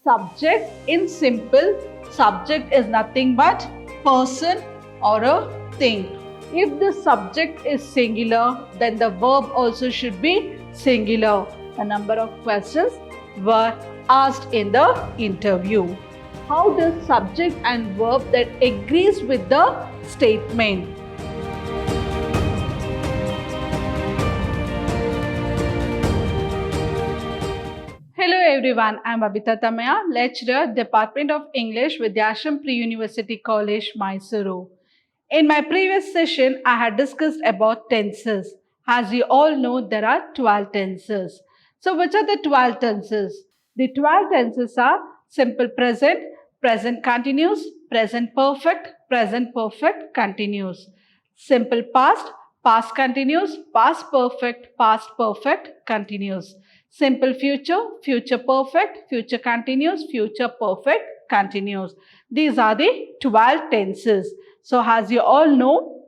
Subject in simple, subject is nothing but person or a thing. If the subject is singular, then the verb also should be singular. A number of questions were asked in the interview. How does subject and verb that agrees with the statement? Hello everyone, I am Abhita Tamaya, lecturer, Department of English, Vidhyaashram Pre-University College, Mysuru. In my previous session, I had discussed about tenses. As you all know, there are 12 tenses. So which are the 12 tenses? The 12 tenses are simple present, present continuous, present perfect continuous. Simple past, past continuous, past perfect continuous. Simple future, future perfect, future continuous, future perfect continuous. These are the 12 tenses. So as you all know,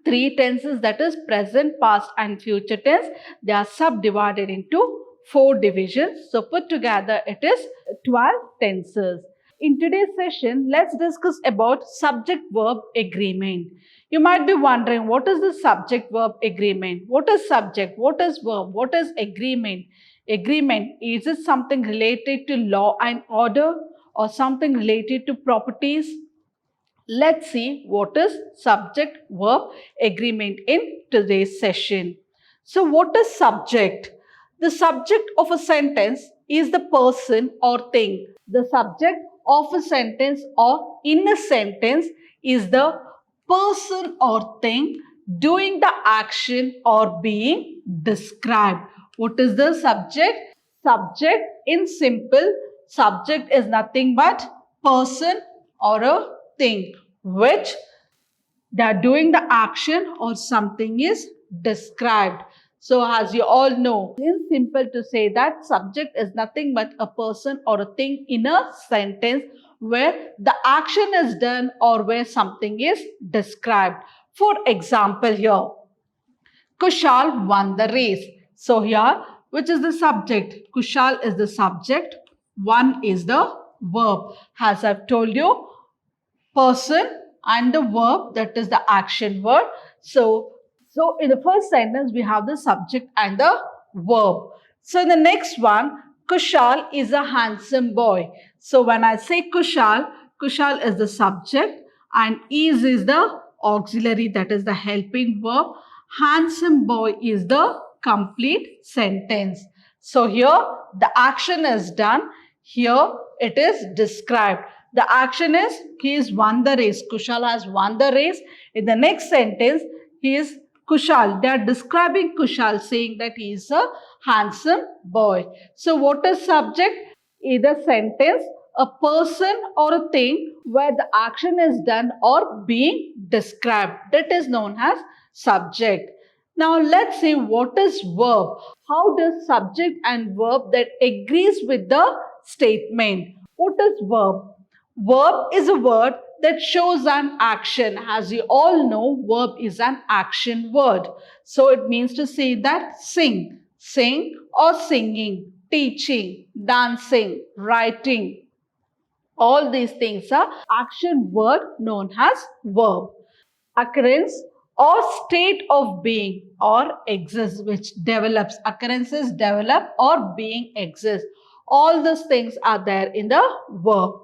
3 tenses, that is present, past and future tense, they are subdivided into 4 divisions. So put together it is 12 tenses. In today's session, let's discuss about subject-verb agreement. You might be wondering, what is the subject-verb agreement? What is subject? What is verb? What is agreement? Agreement, is it something related to law and order or something related to properties? Let's see what is subject-verb agreement in today's session. So what is subject? The subject of a sentence is the person or thing. The subject of a sentence or in a sentence is the person or thing doing the action or being described. What is the subject? Subject in simple, subject is nothing but person or a thing which they are doing the action or something is described. So as you all know, it's simple to say that subject is nothing but a person or a thing in a sentence where the action is done or where something is described. For example here, Kushal won the race. So here, which is the subject? Kushal is the subject. Won is the verb. As I've told you, person and the verb, that is the action word. So in the first sentence, we have the subject and the verb. So in the next one, Kushal is a handsome boy. So when I say Kushal, Kushal is the subject and is the auxiliary, that is the helping verb. Handsome boy is the complete sentence. So here the action is done. Here it is described. The action is he has won the race. Kushal has won the race. In the next sentence, he is Kushal. They are describing Kushal, saying that he is a handsome boy. So what is subject? Either sentence, a person or a thing where the action is done or being described. That is known as subject. Now let's see what is verb. How does subject and verb that agrees with the statement? What is verb? Verb is a word that shows an action. As you all know, verb is an action word. So it means to say that sing or singing, teaching, dancing, writing. All these things are action word known as verb. Occurrence or state of being or exist, which develops. Occurrences develop or being exist. All these things are there in the verb.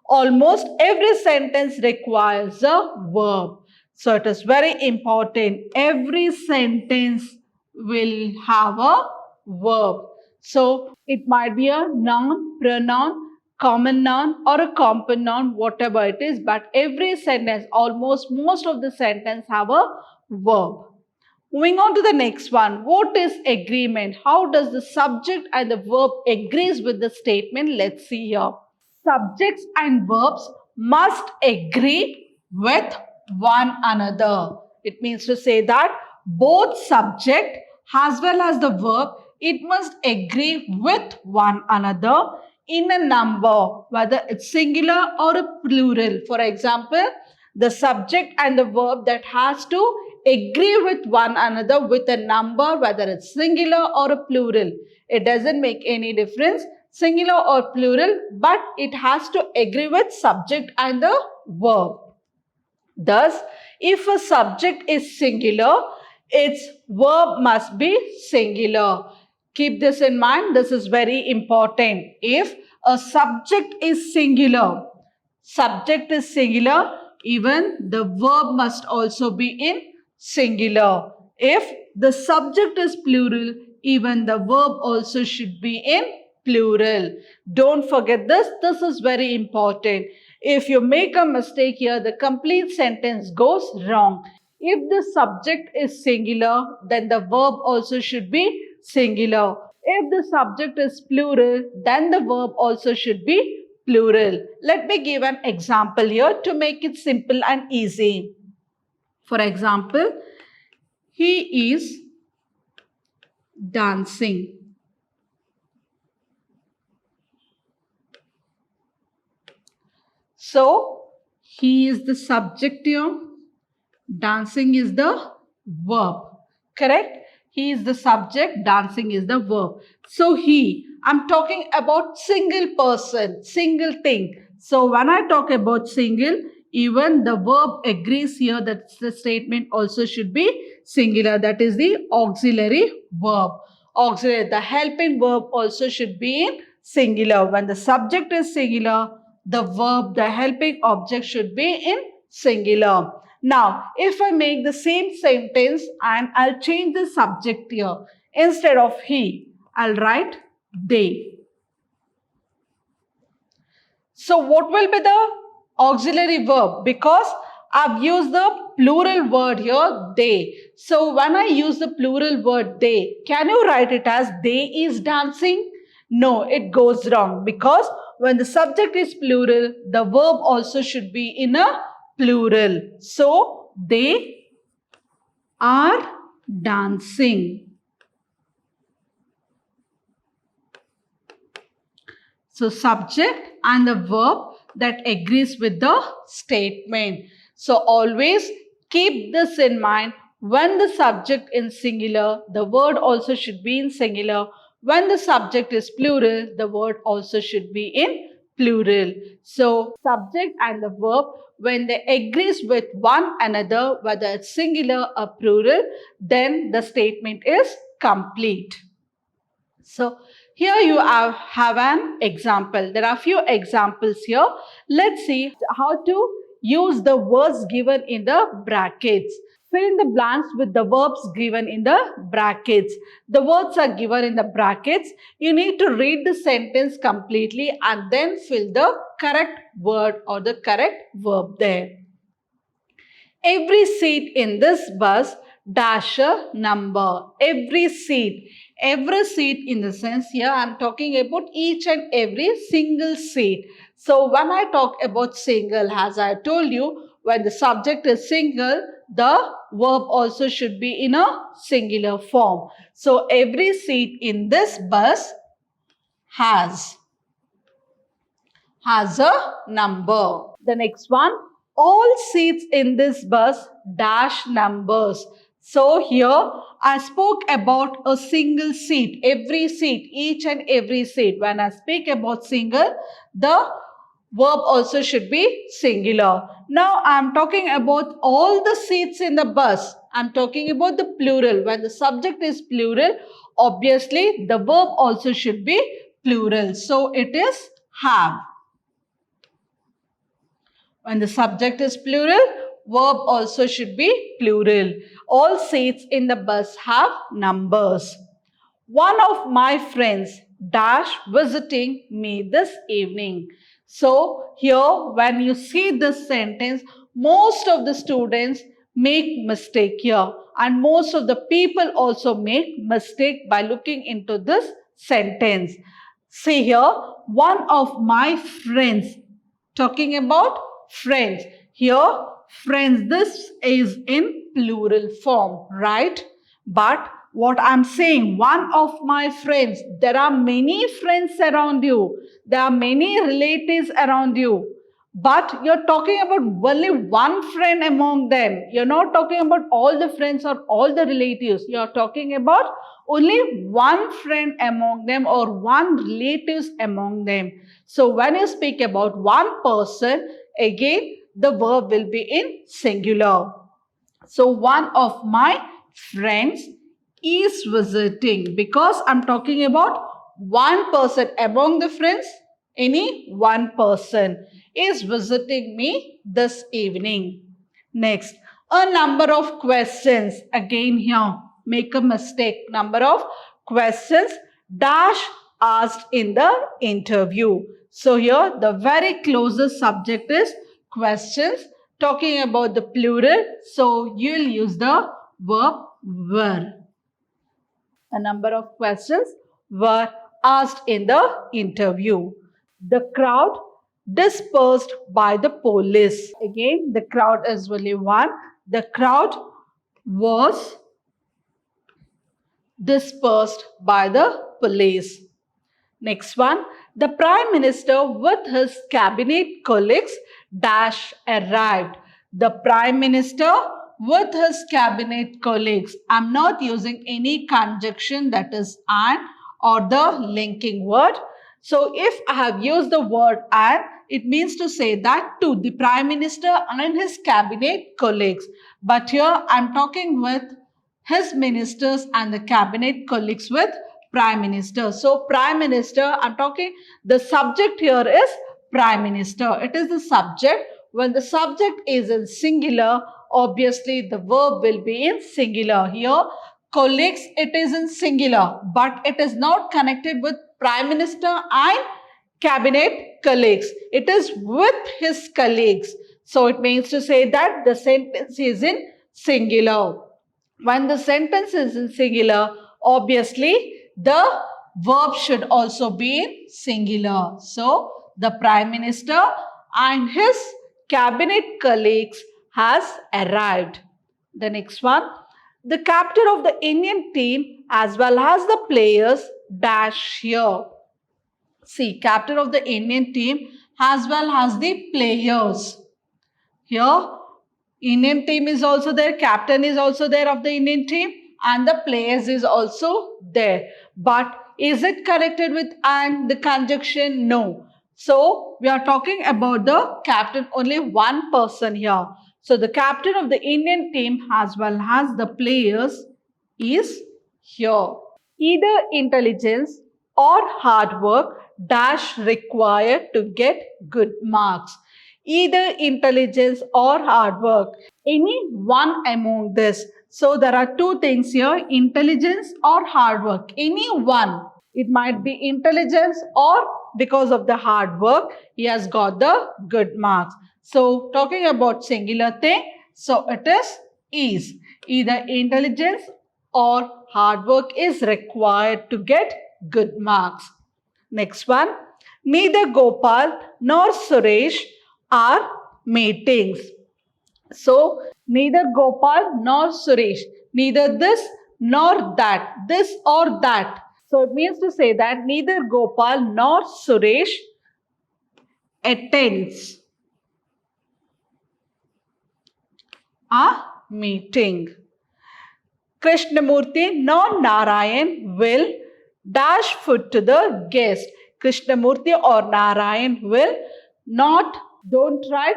Almost every sentence requires a verb. So it is very important. Every sentence will have a verb. So it might be a noun, pronoun, common noun or a compound noun, whatever it is, but every sentence, almost most of the sentence have a verb. Moving on to the next one. What is agreement? How does the subject and the verb agrees with the statement? Let's see here. Subjects and verbs must agree with one another. It means to say that both subject as well as the verb, it must agree with one another in a number, whether it's singular or a plural. For example, the subject and the verb that has to agree with one another with a number, whether it's singular or a plural. It doesn't make any difference. singular or plural, but it has to agree with subject and the verb. Thus, if a subject is singular, its verb must be singular. Keep this in mind. This is very important. If a subject is singular, even the verb must also be in singular. If the subject is plural, even the verb also should be in plural. Don't forget this. This is very important. If you make a mistake here, the complete sentence goes wrong. If the subject is singular, then the verb also should be singular. If the subject is plural, then the verb also should be plural. Let me give an example here to make it simple and easy. For example, he is dancing. So, he is the subject here. Dancing is the verb. Correct? He is the subject. Dancing is the verb. So, I'm talking about single person, single thing. So, when I talk about single, even the verb agrees here that the statement also should be singular. That is the auxiliary verb. Auxiliary, the helping verb also should be in singular. When the subject is singular, the verb, the helping object should be in singular. Now, if I make the same sentence and I'll change the subject here. Instead of he, I'll write they. So, what will be the auxiliary verb? Because I've used the plural word here, they. So, when I use the plural word they, can you write it as they is dancing? No, it goes wrong because when the subject is plural, the verb also should be in a plural. So, they are dancing. So, subject and the verb that agrees with the statement. So, always keep this in mind. When the subject is singular, the word also should be in singular. When the subject is plural, the word also should be in plural. So, subject and the verb, when they agrees with one another, whether it's singular or plural, then the statement is complete. So, here you have an example. There are a few examples here. Let's see how to use the words given in the brackets. Fill in the blanks with the verbs given in the brackets. The words are given in the brackets. You need to read the sentence completely and then fill the correct word or the correct verb there. Every seat in this bus dash a number. Every seat in the sense here I am talking about each and every single seat. So when I talk about single, as I told you, when the subject is single, the verb also should be in a singular form. So every seat in this bus has a number. The next one, all seats in this bus dash numbers. So here I spoke about a single seat, every seat, each and every seat. When I speak about single, the verb also should be singular. Now I am talking about all the seats in the bus. I am talking about the plural. When the subject is plural, obviously the verb also should be plural. So it is have. When the subject is plural, verb also should be plural. All seats in the bus have numbers. One of my friends dash visiting me this evening. So here when you see this sentence, most of the students make mistake here and most of the people also make mistake by looking into this sentence. See here, one of my friends, talking about friends. Here, friends, this is in plural form, right? But what I'm saying, one of my friends, there are many friends around you. There are many relatives around you. but you're talking about only one friend among them. You're not talking about all the friends or all the relatives. You're talking about only one friend among them or one relatives among them. So when you speak about one person, again the verb will be in singular. So one of my friends is visiting, because I'm talking about one person among the friends. Any one person is visiting me this evening. Next, a number of questions. Again here, make a mistake. Number of questions dash asked in the interview. So here the very closest subject is questions, talking about the plural. So you'll use the verb were. A number of questions were asked in the interview. The crowd dispersed by the police. Again, the crowd is only one. The crowd was dispersed by the police. Next one, the Prime Minister with his cabinet colleagues dash arrived. The Prime Minister with his cabinet colleagues. I'm not using any conjunction, that is and or the linking word. So if I have used the word and, it means to say that to the Prime Minister and his cabinet colleagues. But here I'm talking with his ministers and the cabinet colleagues with Prime Minister. So Prime Minister, I'm talking, the subject here is Prime Minister. It is the subject. When the subject is in singular, obviously the verb will be in singular. Here, colleagues, it is in singular, but it is not connected with Prime Minister and cabinet colleagues. It is with his colleagues. So it means to say that the sentence is in singular. When the sentence is in singular, obviously the verb should also be in singular. So the Prime Minister and his cabinet colleagues has arrived. The next one, the captain of the Indian team as well as the players dash here. See, captain of the Indian team as well as the players. Here, Indian team is also there, captain is also there of the Indian team, and the players is also there. But is it connected with and the conjunction? No. So we are talking about the captain, only one person here. So the captain of the Indian team as well as the players is here. Either intelligence or hard work dash required to get good marks. Either intelligence or hard work, any one among this. So there are two things here, intelligence or hard work, any one. It might be intelligence or because of the hard work, he has got the good marks. So talking about singular thing, so it is either intelligence or hard work is required to get good marks. Next one, neither Gopal nor Suresh are meetings. So neither Gopal nor Suresh, neither this nor that, this or that. So it means to say that neither Gopal nor Suresh attends a meeting. Krishnamurti nor Narayan will dash food to the guest. Krishnamurti or Narayan will not, don't write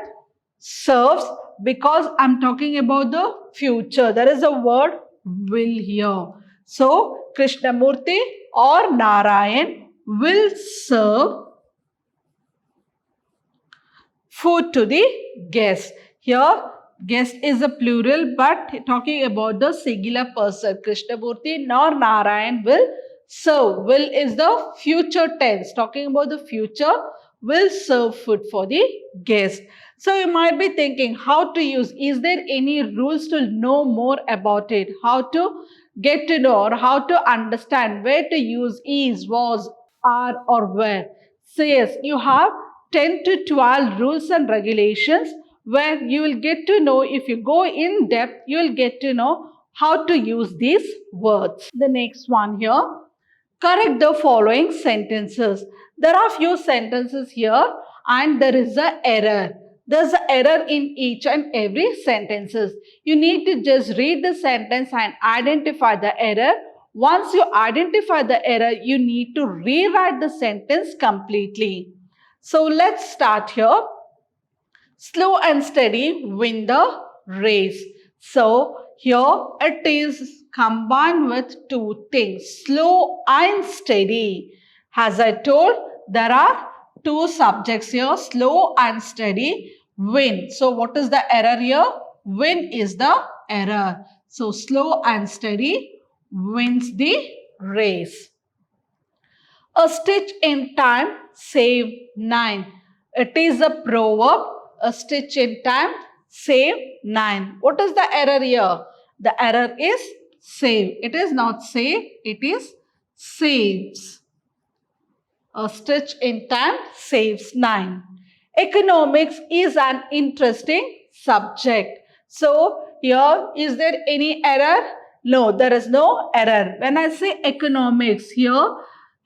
serves, because I'm talking about the future. There is a word will here. So Krishnamurti or Narayan will serve food to the guest. Here guest is a plural, but talking about the singular person. Krishnamurti nor Narayan will serve. Will is the future tense. Talking about the future, will serve food for the guest. So you might be thinking how to use. Is there any rules to know more about it? How to get to know or how to understand where to use is, was, are or were. So yes, you have 10 to 12 rules and regulations where you will get to know, if you go in depth, you will get to know how to use these words. The next one here, correct the following sentences. There are few sentences here. and there is an error. There's an error in each and every sentences. You need to just read the sentence and identify the error. Once you identify the error, you need to rewrite the sentence completely. So let's start here. Slow and steady win the race. So here it is combined with two things, slow and steady. As I told, there are two subjects here, slow and steady, win. So what is the error here? Win is the error. So slow and steady wins the race. A stitch in time save 9. It is a proverb. A stitch in time save 9. What is the error here? The error is save. It is not save, it is saves. A stitch in time saves 9. Economics is an interesting subject. So here, is there any error? No, there is no error. When I say economics here,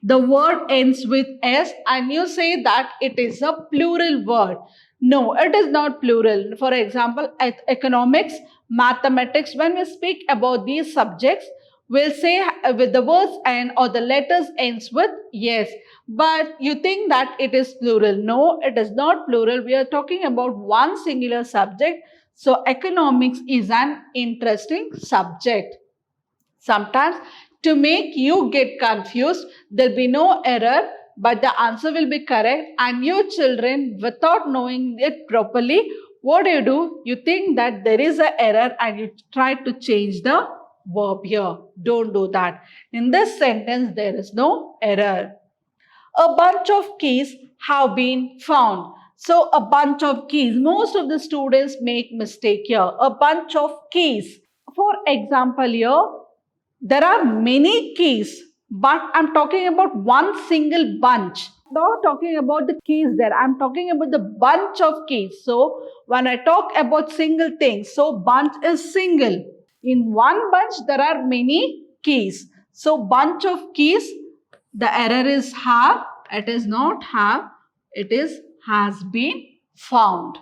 the word ends with S and you say that it is a plural word. No, it is not plural. For example, economics, mathematics, when we speak about these subjects, we'll say with the words and or the letters ends with yes. But you think that it is plural. No, it is not plural. We are talking about one singular subject. So economics is an interesting subject. Sometimes to make you get confused, there'll be no error, but the answer will be correct. And you children, without knowing it properly, what do? You think that there is an error and you try to change the verb here. Don't do that. In this sentence, there is no error. A bunch of keys have been found. So a bunch of keys. Most of the students make mistake here. A bunch of keys. For example here, there are many keys, but I'm talking about one single bunch. Not talking about the keys there. I'm talking about the bunch of keys. So when I talk about single things, so bunch is single. In one bunch, there are many keys. So bunch of keys, the error is have. It is not have. It is has been found.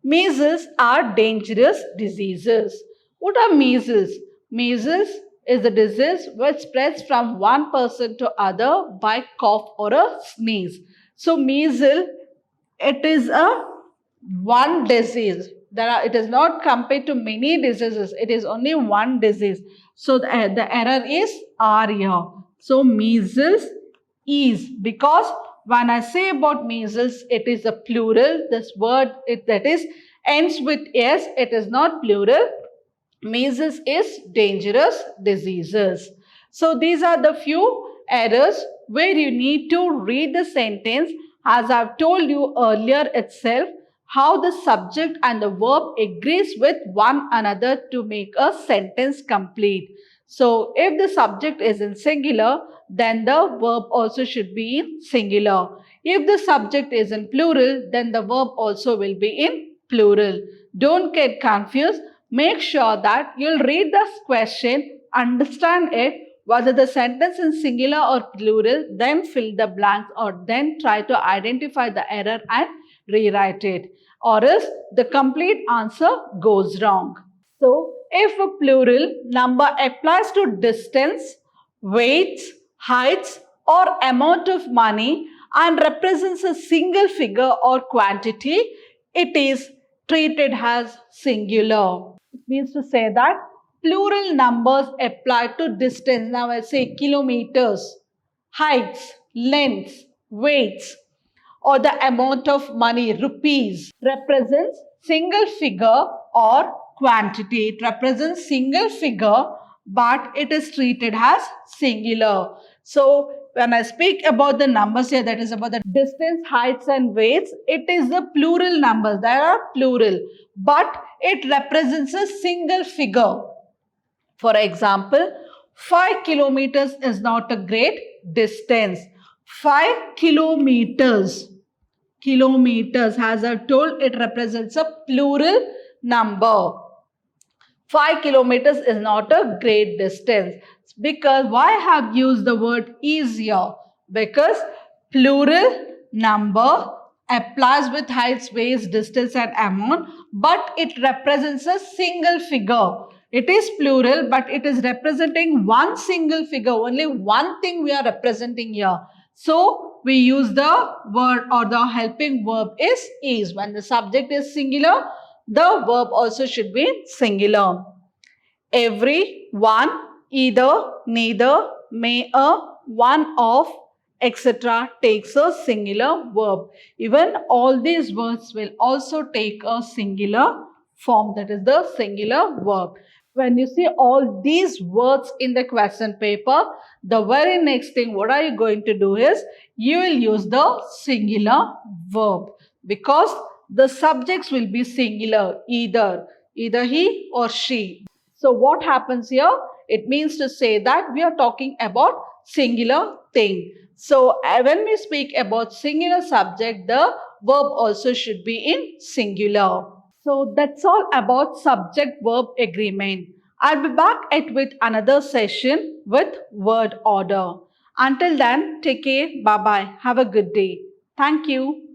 Measles are dangerous diseases. What are measles? Measles is a disease which spreads from one person to other by cough or a sneeze. So measles, it is a one disease. It is not compared to many diseases. It is only one disease. So the error is R here. So measles is, because when I say about measles, it is a plural. This word that is ends with S. It is not plural. Measles is dangerous diseases. So these are the few errors where you need to read the sentence as I've told you earlier itself, how the subject and the verb agrees with one another to make a sentence complete. So if the subject is in singular, then the verb also should be in singular. If the subject is in plural, then the verb also will be in plural. Don't get confused. Make sure that you'll read this question, understand it, whether the sentence is singular or plural, then fill the blanks or then try to identify the error and rewrite it. Or else the complete answer goes wrong. So, if a plural number applies to distance, weights, heights or amount of money and represents a single figure or quantity, it is treated as singular. It means to say that plural numbers apply to distance. Now I say kilometers, heights, lengths, weights, or the amount of money, rupees, represents single figure or quantity. It represents single figure, but it is treated as singular. So when I speak about the numbers here, that is about the distance, heights and weights, it is the plural numbers. They are plural, but it represents a single figure. For example, 5 kilometers is not a great distance. 5 kilometers. Kilometers, as I told, it represents a plural number. 5 kilometers is not a great distance. Because why I have used the word easier? Because plural number applies with heights, weights, distance and amount, but it represents a single figure. It is plural, but it is representing one single figure. Only one thing we are representing here. So we use the word or the helping verb is. When the subject is singular, the verb also should be singular. Every, one, either, neither, may, a, one of, etc. takes a singular verb. Even all these words will also take a singular form, that is the singular verb. When you see all these words in the question paper, the very next thing what are you going to do is you will use the singular verb, because the subjects will be singular, either he or she. So what happens here? It means to say that we are talking about singular thing. So when we speak about singular subject, the verb also should be in singular. So that's all about subject-verb agreement. I'll be back with another session with word order. Until then, take care. Bye-bye. Have a good day. Thank you.